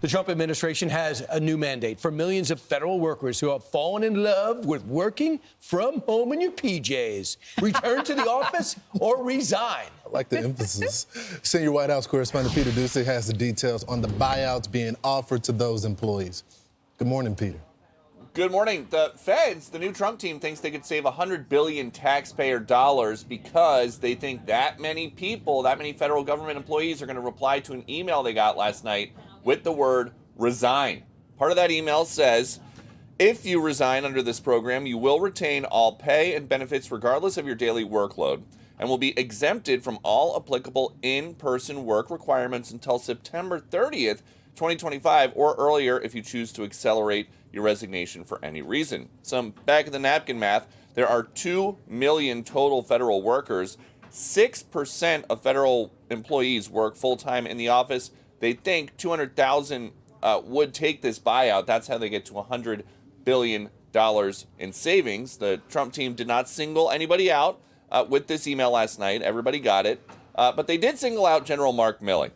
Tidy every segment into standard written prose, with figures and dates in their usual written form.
The Trump administration has a new mandate for millions of federal workers who have fallen in love with working from home in your PJs. Return to the office or resign. I like the emphasis. Senior White House correspondent Peter Doocy has the details on the buyouts being offered to those employees. Good morning, Peter. Good morning. The feds, the new Trump team, thinks they could save $100 billion taxpayer dollars because they think that many people, that many federal government employees are going to reply to an email they got last night with the word resign. Part of that email says, if you resign under this program, you will retain all pay and benefits regardless of your daily workload and will be exempted from all applicable in-person work requirements until September 30th, 2025, or earlier if you choose to accelerate your resignation for any reason. Some back-of-the-napkin math, there are 2 million total federal workers. 6% of federal employees work full-time in the office. They think 200,000 would take this buyout. That's how they get to $100 billion in savings. The Trump team did not single anybody out with this email last night. Everybody got it. But they did single out General Mark Milley.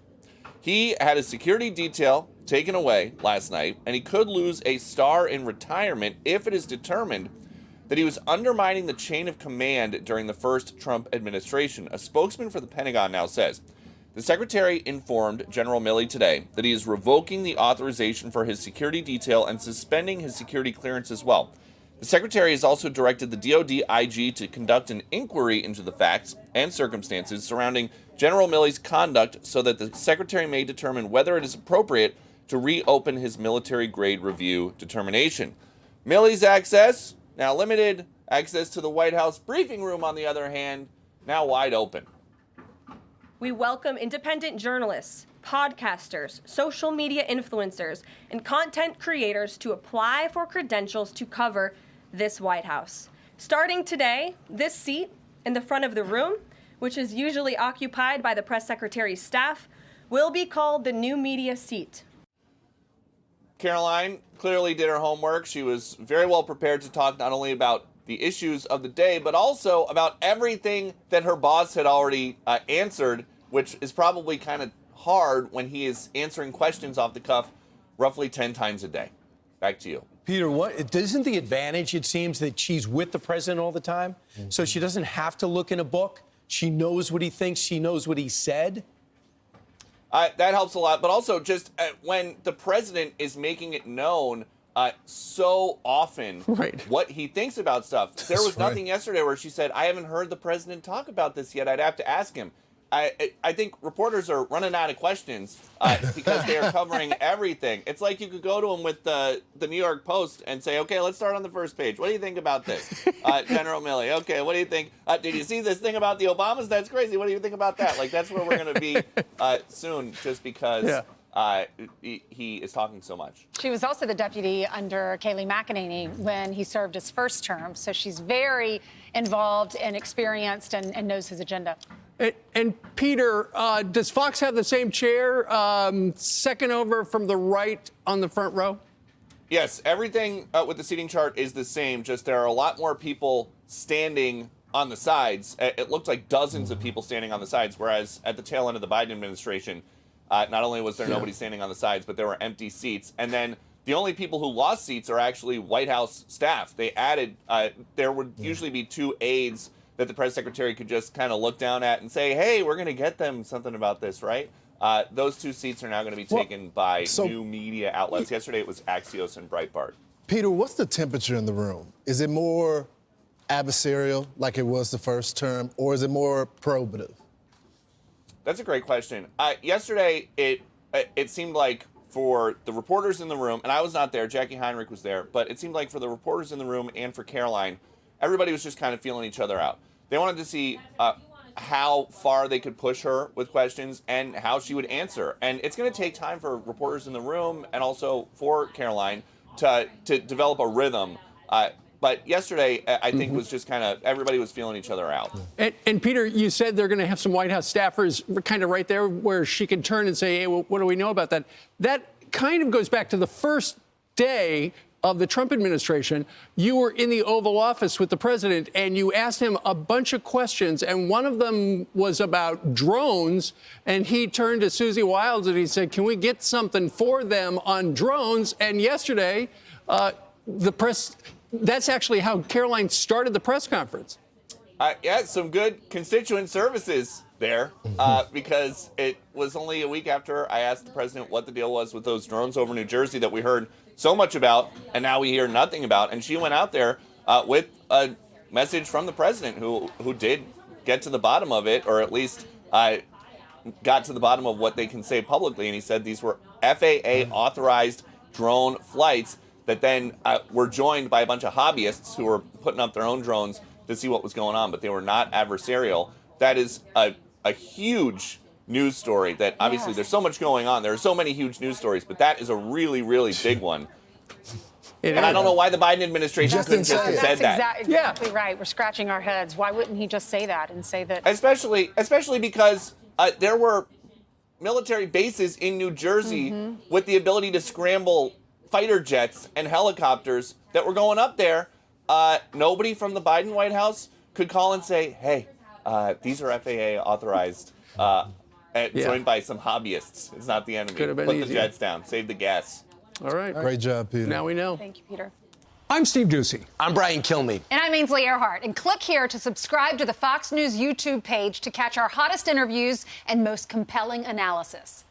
He had a security detail taken away last night, and he could lose a star in retirement if it is determined that he was undermining the chain of command during the first Trump administration. A spokesman for the Pentagon now says the secretary informed General Milley today that he is revoking the authorization for his security detail and suspending his security clearance as well. The secretary has also directed the DoD IG to conduct an inquiry into the facts and circumstances surrounding General Milley's conduct so that the secretary may determine whether it is appropriate to reopen his military grade review determination. Milley's access, now limited. Access to the White House briefing room, on the other hand, now wide open. We welcome independent journalists, podcasters, social media influencers, and content creators to apply for credentials to cover this White House. Starting today, this seat in the front of the room, which is usually occupied by the press secretary's staff, will be called the new media seat. Karoline clearly did her homework. She was very well prepared to talk not only about the issues of the day, but also about everything that her boss had already answered, which is probably kind of hard when he is answering questions off the cuff roughly 10 times a day. Back to you. Peter, isn't the advantage, it seems, that she's with the president all the time? Mm-hmm. So she doesn't have to look in a book. She knows what he thinks. She knows what he said. That helps a lot. But also just when the president is making it known so often what he thinks about stuff. There was nothing yesterday where she said, I haven't heard the president talk about this yet. I'd have to ask him. I think reporters are running out of questions because they are covering everything. It's like you could go to him with the New York Post and say, okay, let's start on the first page. What do you think about this? General Milley, okay, what do you think? Did you see this thing about the Obamas? That's crazy. What do you think about that? Like, that's where we're going to be soon just because he is talking so much. She was also the deputy under Kayleigh McEnany when he served his first term. So she's very involved and experienced and knows his agenda. And Peter, does Fox have the same chair, second over from the right on the front row? Yes, everything with the seating chart is the same, just there are a lot more people standing on the sides. It looked like dozens of people standing on the sides, whereas at the tail end of the Biden administration, not only was there nobody standing on the sides, but there were empty seats. And then the only people who lost seats are actually White House staff. They added, there would usually be 2 aides that the press secretary could just kind of look down at and say, hey, we're going to get them something about this, right? Those 2 seats are now going to be taken by new media outlets. Yesterday it was Axios and Breitbart. Peter, what's the temperature in the room? Is it more adversarial like it was the first term, or is it more probative? That's a great question. Yesterday it seemed like for the reporters in the room, and I was not there, Jackie Heinrich was there, but it seemed like for the reporters in the room and for Karoline, everybody was just kind of feeling each other out. They wanted to see how far they could push her with questions and how she would answer. And it's going to take time for reporters in the room and also for Karoline to develop a rhythm. But yesterday, I think was just kind of everybody was feeling each other out. And Peter, you said they're going to have some White House staffers kind of right there where she can turn and say, hey, well, what do we know about that? That kind of goes back to the first day of the Trump administration, you were in the Oval Office with the president and you asked him a bunch of questions, and one of them was about drones, and he turned to Susie Wiles and he said, can we get something for them on drones? And yesterday, the press, that's actually how Karoline started the press conference. Yeah, some good constituent services there, because it was only a week after I asked the president what the deal was with those drones over New Jersey that we heard so much about, and now we hear nothing about. And she went out there with a message from the president who did get to the bottom of it, or at least got to the bottom of what they can say publicly. And he said these were FAA-authorized drone flights that then were joined by a bunch of hobbyists who were putting up their own drones to see what was going on, but they were not adversarial. That is a huge news story that obviously there's so much going on. There are so many huge news stories, but that is a really, really big one. And I don't know why the Biden administration couldn't just have said that. Exactly right. We're scratching our heads. Why wouldn't he just say that and say that? Especially because there were military bases in New Jersey with the ability to scramble fighter jets and helicopters that were going up there. Nobody from the Biden White House could call and say, hey, these are FAA authorized, joined by some hobbyists. It's not the enemy. Could have been Put easier. the jets down. Save the gas. All right. Great job, Peter. Now we know. Thank you, Peter. I'm Steve Doocy. I'm Brian Kilmeade. And I'm Ainsley Earhart. And click here to subscribe to the Fox News YouTube page to catch our hottest interviews and most compelling analysis.